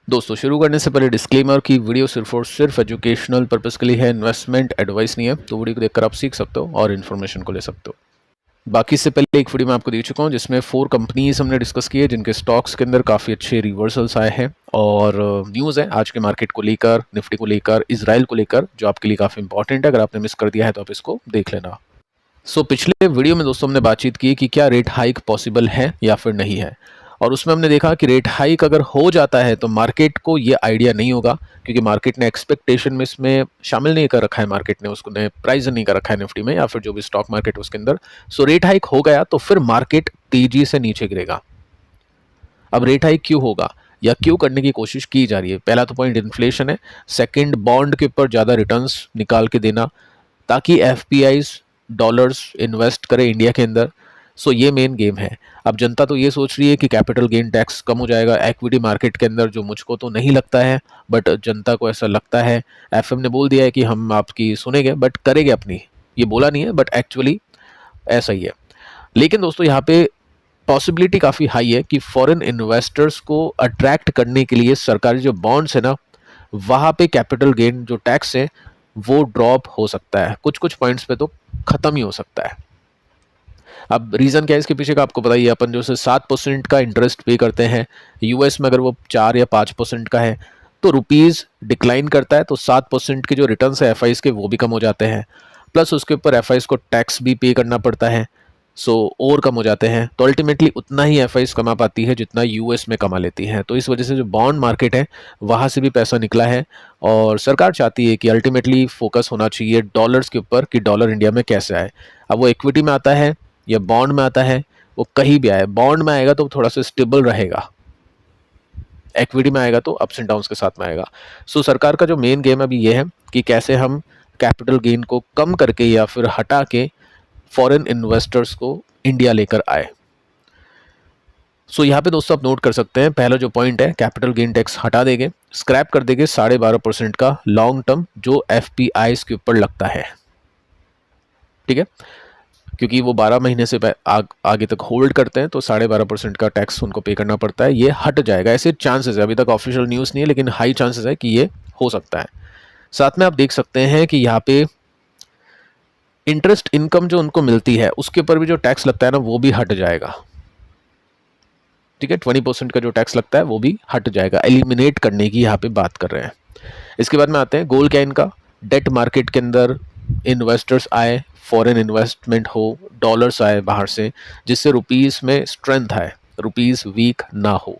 दोस्तों शुरू करने से पहले डिस्क्लेमर की वीडियो सिर्फ और सिर्फ एजुकेशनल पर्पस के लिए है, इन्वेस्टमेंट एडवाइस नहीं है। तो वीडियो को देखकर आप सीख सकते हो और इन्फॉर्मेशन को ले सकते हो। बाकी से पहले एक वीडियो मैं आपको दे चुका हूं जिसमें 4 कंपनीज हमने डिस्कस किए जिनके स्टॉक्स के अंदर काफ़ी अच्छे रिवर्सल्स आए हैं और न्यूज़ है आज के मार्केट को लेकर, निफ्टी को लेकर, इजराइल को लेकर, जो आपके लिए काफ़ी इंपॉर्टेंट है। अगर आपने मिस कर दिया है तो आप इसको देख लेना। पिछले वीडियो में दोस्तों हमने बातचीत की कि क्या रेट हाइक पॉसिबल है या फिर नहीं है, और उसमें हमने देखा कि रेट हाइक अगर हो जाता है तो मार्केट को ये आइडिया नहीं होगा, क्योंकि मार्केट ने एक्सपेक्टेशन में इसमें शामिल नहीं कर रखा है, मार्केट ने उसको प्राइस नहीं कर रखा है निफ्टी में या फिर जो भी स्टॉक मार्केट है उसके अंदर। रेट हाइक हो गया तो फिर मार्केट तेजी से नीचे गिरेगा। अब रेट हाइक क्यों होगा या क्यों करने की कोशिश की जा रही है? पहला तो पॉइंट इन्फ्लेशन है, सेकंड बॉन्ड के ऊपर ज़्यादा रिटर्न्स निकाल के देना ताकि एफपीआईज डॉलर्स इन्वेस्ट करे इंडिया के अंदर। ये मेन गेम है। अब जनता तो ये सोच रही है कि कैपिटल गेन टैक्स कम हो जाएगा इक्विटी मार्केट के अंदर, जो मुझको तो नहीं लगता है, बट जनता को ऐसा लगता है। एफएम ने बोल दिया है कि हम आपकी सुनेंगे बट करेंगे अपनी, ये बोला नहीं है बट एक्चुअली ऐसा ही है। लेकिन दोस्तों यहाँ पे पॉसिबिलिटी काफ़ी हाई है कि फॉरेन इन्वेस्टर्स को अट्रैक्ट करने के लिए सरकारी जो बॉन्ड्स है ना, वहाँ पे कैपिटल गेन जो टैक्स है वो ड्रॉप हो सकता है, कुछ कुछ पॉइंट्स पे तो खत्म ही हो सकता है। अब रीज़न क्या है इसके पीछे का आपको बताइए। अपन जो 7% का इंटरेस्ट पे करते हैं यूएस में, अगर वो 4 या 5% का है तो रुपीज़ डिक्लाइन करता है, तो 7% के जो रिटर्न है एफ के वो भी कम हो जाते हैं, प्लस उसके ऊपर एफ को टैक्स भी पे करना पड़ता है, और कम हो जाते हैं। तो अल्टीमेटली उतना ही एफ कमा पाती है जितना यूएस में कमा लेती है। तो इस वजह से जो बॉन्ड मार्केट है वहाँ से भी पैसा निकला है, और सरकार चाहती है कि अल्टीमेटली फोकस होना चाहिए डॉलर्स के ऊपर कि डॉलर इंडिया में कैसे आए। अब वो इक्विटी में आता है या बॉन्ड में आता है, वो कहीं भी आए, बॉन्ड में आएगा तो थोड़ा सा स्टेबल रहेगा, इक्विटी में आएगा तो अप्स एंड डाउन्स के साथ में आएगा। सरकार का जो मेन गेम अभी ये है कि कैसे हम कैपिटल गेन को कम करके या फिर हटा के फॉरेन इन्वेस्टर्स को इंडिया लेकर आए। यहाँ पे दोस्तों आप नोट कर सकते हैं, पहला जो पॉइंट है कैपिटल गेन टैक्स हटा देंगे, स्क्रैप कर देंगे 12.5% का लॉन्ग टर्म जो एफपीआईज के ऊपर लगता है। ठीक है, क्योंकि वो 12 महीने से आगे तक होल्ड करते हैं तो 12.5% का टैक्स उनको पे करना पड़ता है, ये हट जाएगा। ऐसे चांसेस है, अभी तक ऑफिशियल न्यूज़ नहीं है लेकिन हाई चांसेस है कि ये हो सकता है। साथ में आप देख सकते हैं कि यहाँ पे इंटरेस्ट इनकम जो उनको मिलती है उसके ऊपर भी जो टैक्स लगता है ना वो भी हट जाएगा। ठीक है, 20% का जो टैक्स लगता है वो भी हट जाएगा, एलिमिनेट करने की यहाँ पे बात कर रहे हैं। इसके बाद में आते हैं गोल क्या इनका, डेट मार्केट के अंदर इन्वेस्टर्स आए, फॉरेन इन्वेस्टमेंट हो, डॉलर्स आए बाहर से, जिससे रुपीस में स्ट्रेंथ आए, रुपीस वीक ना हो।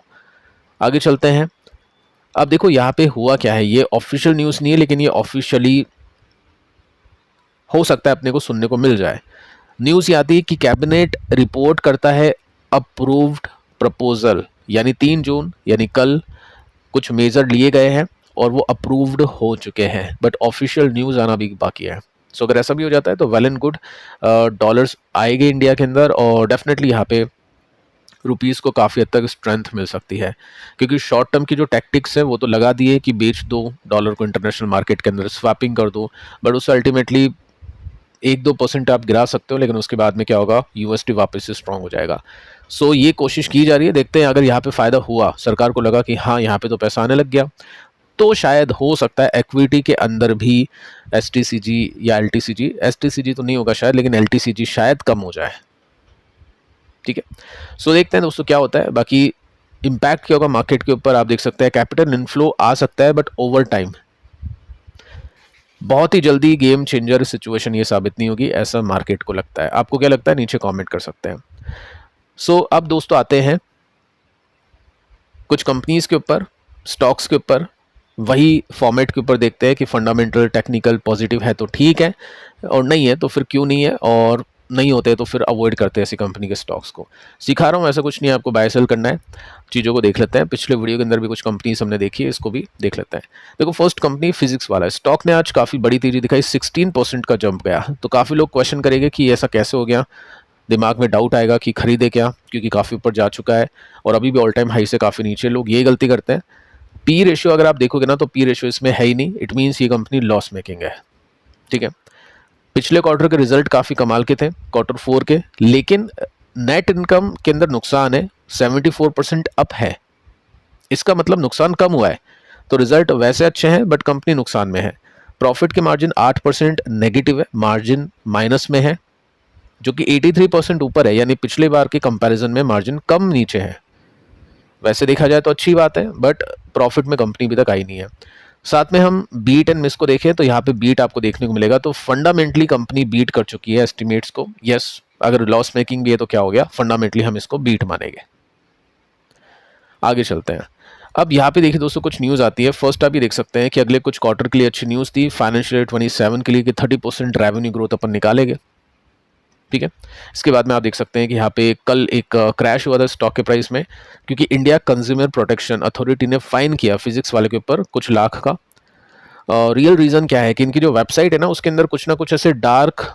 आगे चलते हैं। अब देखो यहाँ पे हुआ क्या है, ये ऑफिशियल न्यूज़ नहीं है लेकिन ये ऑफिशियली हो सकता है अपने को सुनने को मिल जाए। न्यूज़ ये आती है कि कैबिनेट रिपोर्ट करता है अप्रूव्ड प्रपोजल, यानी 3 जून यानी कल कुछ मेजर लिए गए हैं और वो अप्रूव्ड हो चुके हैं, बट ऑफिशियल न्यूज़ आना भी बाकी है। अगर ऐसा भी हो जाता है तो वेल एंड गुड, डॉलर्स आएंगे इंडिया के अंदर और डेफिनेटली यहाँ पे रुपीज़ को काफ़ी हद तक स्ट्रेंथ मिल सकती है, क्योंकि शॉर्ट टर्म की जो टैक्टिक्स है वो तो लगा दिए कि बेच दो डॉलर को इंटरनेशनल मार्केट के अंदर, स्वैपिंग कर दो, बट उससे अल्टीमेटली 1-2% आप गिरा सकते हो, लेकिन उसके बाद में क्या होगा, यूएसडी वापस से स्ट्रांग हो जाएगा। ये कोशिश की जा रही है, देखते हैं अगर यहाँ पे फ़ायदा हुआ, सरकार को लगा कि हाँ यहाँ पे तो पैसा आने लग गया, तो शायद हो सकता है इक्विटी के अंदर भी एसटीसीजी या एलटीसीजी, एसटीसीजी तो नहीं होगा शायद लेकिन एलटीसीजी शायद कम हो जाए। ठीक है, देखते हैं दोस्तों क्या होता है। बाकी इम्पैक्ट क्या होगा मार्केट के ऊपर, आप देख सकते हैं कैपिटल इनफ्लो आ सकता है बट ओवर टाइम बहुत ही जल्दी गेम चेंजर सिचुएशन ये साबित नहीं होगी, ऐसा मार्केट को लगता है। आपको क्या लगता है नीचे कमेंट कर सकते हैं। अब दोस्तों आते हैं कुछ कंपनीज के ऊपर, स्टॉक्स के ऊपर, वही फॉर्मेट के ऊपर देखते हैं कि फंडामेंटल टेक्निकल पॉजिटिव है तो ठीक है, और नहीं है तो फिर क्यों नहीं है, और नहीं होते तो फिर अवॉइड करते हैं ऐसी कंपनी के स्टॉक्स को। सिखा रहा हूँ ऐसा कुछ नहीं है, आपको बाय सेल करना है, चीज़ों को देख लेते हैं। पिछले वीडियो के अंदर भी कुछ कंपनीज हमने देखी है, इसको भी देख लेते हैं। देखो फर्स्ट कंपनी फिजिक्स वाला है, स्टॉक ने आज काफ़ी बड़ी तेजी दिखाई, 16% का जंप गया। तो काफ़ी लोग क्वेश्चन करेंगे कि ऐसा कैसे हो गया, दिमाग में डाउट आएगा कि खरीदे क्या, क्योंकि काफ़ी ऊपर जा चुका है और अभी भी ऑल टाइम हाई से काफ़ी नीचे। लोग ये गलती करते हैं, पी रेशियो अगर आप देखोगे ना तो पी रेशियो इसमें है ही नहीं, इट मीन्स ये कंपनी लॉस मेकिंग है। ठीक है, पिछले क्वार्टर के रिजल्ट काफ़ी कमाल के थे, क्वार्टर 4 के, लेकिन नेट इनकम के अंदर नुकसान है, 74% अप है, इसका मतलब नुकसान कम हुआ है, तो रिजल्ट वैसे अच्छे हैं बट कंपनी नुकसान में है। प्रॉफिट के मार्जिन 8% नेगेटिव है, मार्जिन माइनस में है, जो कि 83% ऊपर है, यानी पिछले बार के कंपैरिजन में मार्जिन कम नीचे है। वैसे देखा जाए तो अच्छी बात है, बट प्रॉफिट में कंपनी अभी तक आई नहीं है। साथ में हम बीट एंड मिस को देखें तो यहाँ पे बीट आपको देखने को मिलेगा, तो फंडामेंटली कंपनी बीट कर चुकी है एस्टिमेट्स को। यस, अगर लॉस मेकिंग भी है तो क्या हो गया, फंडामेंटली हम इसको बीट मानेंगे। आगे चलते हैं। अब यहाँ पे देखिए दोस्तों, कुछ न्यूज़ आती है। फर्स्ट आप ये देख सकते हैं कि अगले कुछ क्वार्टर के लिए अच्छी न्यूज़ थी, फाइनेंशियल ईयर 27 के लिए कि 30% रेवेन्यू ग्रोथ अपन निकालेंगे। ठीक है, इसके बाद में आप देख सकते हैं कि यहाँ पे कल एक क्रैश हुआ था स्टॉक के प्राइस में, क्योंकि इंडिया कंज्यूमर प्रोटेक्शन अथॉरिटी ने फाइन किया फिजिक्स वाले के ऊपर कुछ लाख का। रियल रीज़न क्या है कि इनकी जो वेबसाइट है ना, उसके अंदर कुछ ना कुछ ऐसे डार्क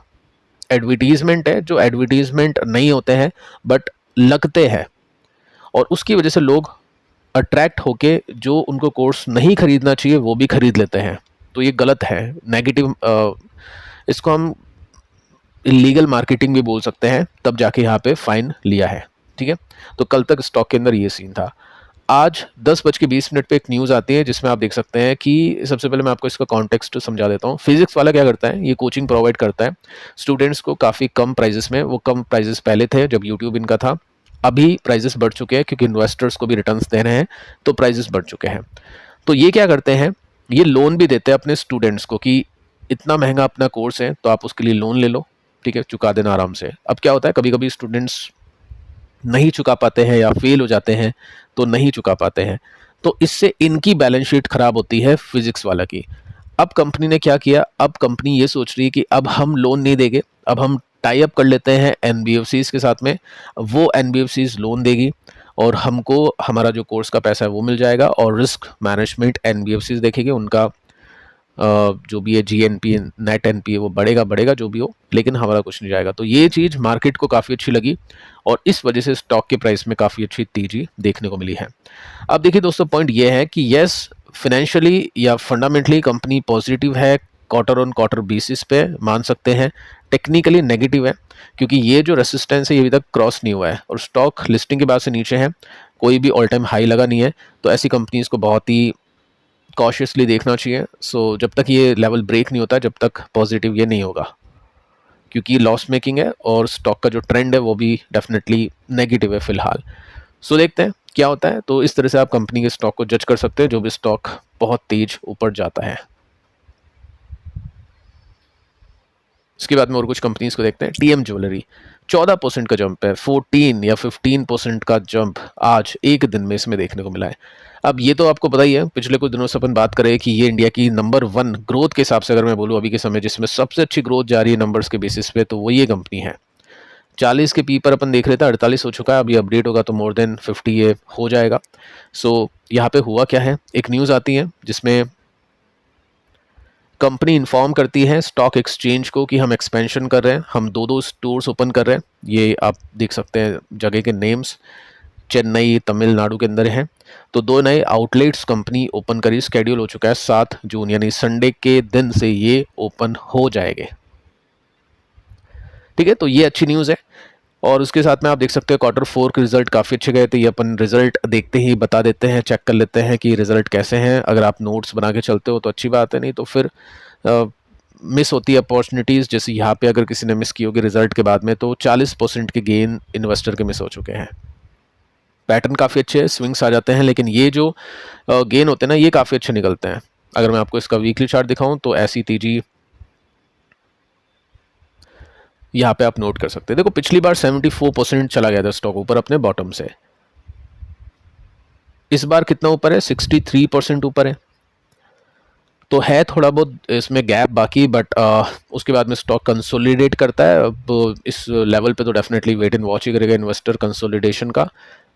एडवर्टीजमेंट है, जो एडवर्टीजमेंट नहीं होते हैं बट लगते हैं, और उसकी वजह से लोग अट्रैक्ट होके जो उनको कोर्स नहीं खरीदना चाहिए वो भी खरीद लेते हैं। तो ये गलत है, नेगेटिव, इसको हम इलीगल मार्केटिंग भी बोल सकते हैं, तब जाके यहाँ पे फाइन लिया है। ठीक है, तो कल तक स्टॉक के अंदर ये सीन था। आज 10:20 पे एक न्यूज़ आती है जिसमें आप देख सकते हैं कि, सबसे पहले मैं आपको इसका कॉन्टेक्स्ट समझा देता हूँ। फिजिक्स वाला क्या करता है, ये कोचिंग प्रोवाइड करता है स्टूडेंट्स को काफ़ी कम प्राइजेस में। वो कम प्राइजेस पहले थे जब यूट्यूब इनका था, अभी प्राइजेस बढ़ चुके हैं क्योंकि इन्वेस्टर्स को भी रिटर्न्स देने हैं, तो प्राइजेस बढ़ चुके हैं। तो ये क्या करते हैं, ये लोन भी देते हैं अपने स्टूडेंट्स को कि इतना महंगा अपना कोर्स है तो आप उसके लिए लोन ले लो, ठीक है, चुका देना आराम से। अब क्या होता है, कभी कभी स्टूडेंट्स नहीं चुका पाते हैं या फेल हो जाते हैं, तो नहीं चुका पाते हैं, तो इससे इनकी बैलेंस शीट खराब होती है फिजिक्स वाला की। अब कंपनी ने क्या किया, अब कंपनी ये सोच रही है कि अब हम लोन नहीं देंगे, अब हम टाई अप कर लेते हैं एनबीएफसीज के साथ में। वो एनबीएफसीज लोन देगी और हमको हमारा जो कोर्स का पैसा है वो मिल जाएगा, और रिस्क मैनेजमेंट एनबीएफसीज देखेंगे, उनका जो भी है जीएनपी नेट एनपीए वो बढ़ेगा बढ़ेगा जो भी हो, लेकिन हमारा कुछ नहीं जाएगा। तो ये चीज़ मार्केट को काफ़ी अच्छी लगी और इस वजह से स्टॉक के प्राइस में काफ़ी अच्छी तेजी देखने को मिली है। अब देखिए दोस्तों, पॉइंट ये है कि यस, फाइनेंशियली या फंडामेंटली कंपनी पॉजिटिव है, क्वार्टर ऑन क्वार्टर बेसिस पे मान सकते हैं। टेक्निकली नेगेटिव है क्योंकि ये जो रेसिस्टेंस है ये अभी तक क्रॉस नहीं हुआ है और स्टॉक लिस्टिंग के बाद से नीचे है, कोई भी ऑल टाइम हाई लगा नहीं है। तो ऐसी कंपनीज को बहुत ही कॉशियसली देखना चाहिए। सो जब तक ये लेवल ब्रेक नहीं होता, जब तक पॉजिटिव ये नहीं होगा, क्योंकि लॉस मेकिंग है और स्टॉक का जो ट्रेंड है वो भी डेफिनेटली नेगेटिव है फिलहाल। सो देखते हैं क्या होता है। तो इस तरह से आप कंपनी के स्टॉक को जज कर सकते हैं, जो भी स्टॉक बहुत तेज ऊपर जाता है। इसके बाद में और कुछ कंपनीज को देखते हैं। टीएम ज्वेलरी 14% का जंप है, 14 या 15% का जंप आज एक दिन में इसमें देखने को मिला है। अब ये तो आपको पता ही है, पिछले कुछ दिनों से अपन बात करें कि ये इंडिया की नंबर 1 ग्रोथ के हिसाब से अगर मैं बोलूँ अभी के समय जिसमें सबसे अच्छी ग्रोथ जा रही है नंबर्स के बेसिस पे, तो वो ये कंपनी है। 40 के पी पर अपन देख रहे थे, 48 हो चुका है, अभी अपडेट होगा तो मोर देन 50 ये हो जाएगा। सो यहाँ पे हुआ क्या है, एक न्यूज़ आती है जिसमें कंपनी इन्फॉर्म करती है स्टॉक एक्सचेंज को कि हम एक्सपेंशन कर रहे हैं, हम 2 स्टोर्स ओपन कर रहे हैं। ये आप देख सकते हैं जगह के नेम्स, चेन्नई तमिलनाडु के अंदर हैं। तो 2 नए आउटलेट्स कंपनी ओपन करी, स्केड्यूल हो चुका है 7 जून, यानी संडे के दिन से ये ओपन हो जाएंगे। ठीक है, तो ये अच्छी न्यूज़ है। और उसके साथ में आप देख सकते हैं Q4 के रिजल्ट काफ़ी अच्छे गए थे। ये अपन रिजल्ट देखते ही बता देते हैं, चेक कर लेते हैं कि रिजल्ट कैसे हैं। अगर आप नोट्स बना के चलते हो तो अच्छी बात है, नहीं तो फिर मिस होती है अपॉर्चुनिटीज़। जैसे यहाँ पे अगर किसी ने मिस की होगी रिजल्ट के बाद में, तो 40% के गेन इन्वेस्टर के मिस हो चुके हैं। पैटर्न काफ़ी अच्छे हैं, स्विंग्स आ जाते हैं, लेकिन ये जो गेन होते हैं ना, ये काफ़ी अच्छे निकलते हैं। अगर मैं आपको इसका वीकली चार्ट दिखाऊं तो ऐसी तेजी यहाँ पे आप नोट कर सकते हैं। देखो पिछली बार 74% चला गया था स्टॉक ऊपर अपने बॉटम से, इस बार कितना ऊपर है, 63% ऊपर है। तो है थोड़ा बहुत इसमें गैप बाकी, बट उसके बाद में स्टॉक कंसोलिडेट करता है। अब इस लेवल पे तो डेफिनेटली वेट एंड वॉच ही करेगा इन्वेस्टर कंसोलिडेशन का।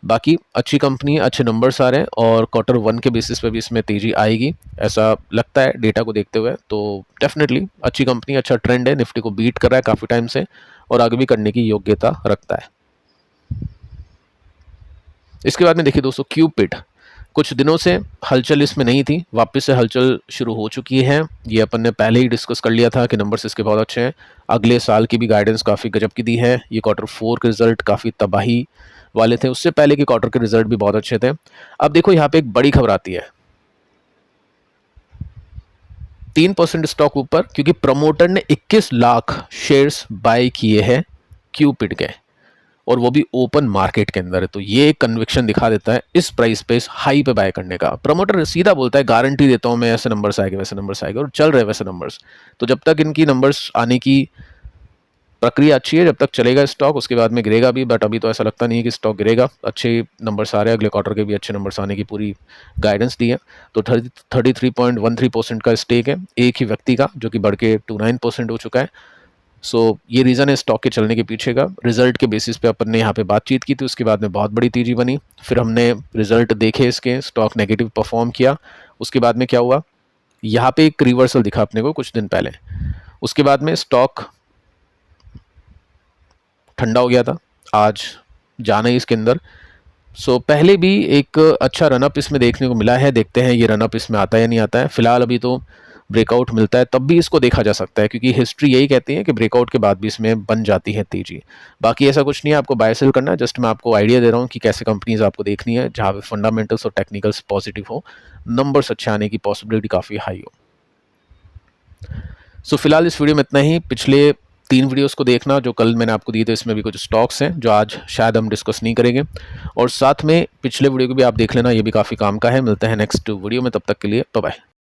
बाकी अच्छी कंपनी है, अच्छे नंबर्स आ रहे हैं और Q1 के बेसिस पे भी इसमें तेजी आएगी ऐसा लगता है डेटा को देखते हुए। तो डेफिनेटली अच्छी कंपनी, अच्छा ट्रेंड है, निफ्टी को बीट कर रहा है काफ़ी टाइम से और आगे भी करने की योग्यता रखता है। इसके बाद में देखिए दोस्तों, क्यूपिड कुछ दिनों से हलचल इसमें नहीं थी, वापस से हलचल शुरू हो चुकी है। ये अपन ने पहले ही डिस्कस कर लिया था कि नंबर्स इसके बहुत अच्छे हैं, अगले साल की भी गाइडेंस काफ़ी गजब की दी है। ये Q4 के रिजल्ट काफ़ी तबाही वाले थे, उससे पहले के क्वार्टर के रिजल्ट भी बहुत अच्छे थे। अब देखो यहाँ पे एक बड़ी खबर आती है, 3% स्टॉक ऊपर, क्योंकि प्रमोटर ने 21 लाख शेयर्स बाय किए हैं क्यूपिड के, और वो भी ओपन मार्केट के अंदर है। तो ये एक कन्विक्शन दिखा देता है इस प्राइस पे, इस हाई पे बाय करने का। प्रमोटर सीधा बोलता है गारंटी देता हूं मैं, ऐसे नंबर्स आएंगे वैसे नंबर्स आएंगे, और चल रहे वैसे नंबर्स। तो जब तक इनकी नंबर्स आने की प्रक्रिया अच्छी है, जब तक चलेगा स्टॉक, उसके बाद में गिरेगा भी, बट अभी तो ऐसा लगता नहीं है कि स्टॉक गिरेगा। अच्छे नंबर्स आ रहे हैं, अगले क्वार्टर के भी अच्छे नंबर्स आने की पूरी गाइडेंस दी है। तो 33.13% का स्टेक है एक ही व्यक्ति का, जो कि बढ़ के 29% हो चुका है। सो ये रीज़न है स्टॉक के चलने के पीछे का। रिजल्ट के बेसिस पे अपन ने यहाँ पे बातचीत की थी, उसके बाद में बहुत बड़ी तेजी बनी। फिर हमने रिजल्ट देखे इसके, स्टॉक नेगेटिव परफॉर्म किया। उसके बाद में क्या हुआ, यहाँ पे एक रिवर्सल दिखा अपने को कुछ दिन पहले। उसके बाद में स्टॉक ठंडा हो गया था, आज जाना है इसके अंदर। सो पहले भी एक अच्छा रनअप इसमें देखने को मिला है, देखते हैं ये रनअप इसमें आता है या नहीं आता है। फिलहाल अभी तो ब्रेकआउट मिलता है तब भी इसको देखा जा सकता है, क्योंकि हिस्ट्री यही कहती है कि ब्रेकआउट के बाद भी इसमें बन जाती है तेजी। बाकी ऐसा कुछ नहीं है आपको बाय सेल करना है, जस्ट मैं आपको आइडिया दे रहा हूँ कि कैसे कंपनीज आपको देखनी है जहाँ पे फंडामेंटल्स और टेक्निकल्स पॉजिटिव हो, नंबर्स अच्छे आने की पॉसिबिलिटी काफ़ी हाई हो। सो फिलहाल इस वीडियो में इतना ही। पिछले 3 वीडियोस को देखना जो कल मैंने आपको दिए थे, इसमें भी कुछ स्टॉक्स हैं जो आज शायद हम डिस्कस नहीं करेंगे, और साथ में पिछले वीडियो को भी आप देख लेना, ये भी काफ़ी काम का है। मिलते हैं नेक्स्ट वीडियो में, तब तक के लिए बाय बाय।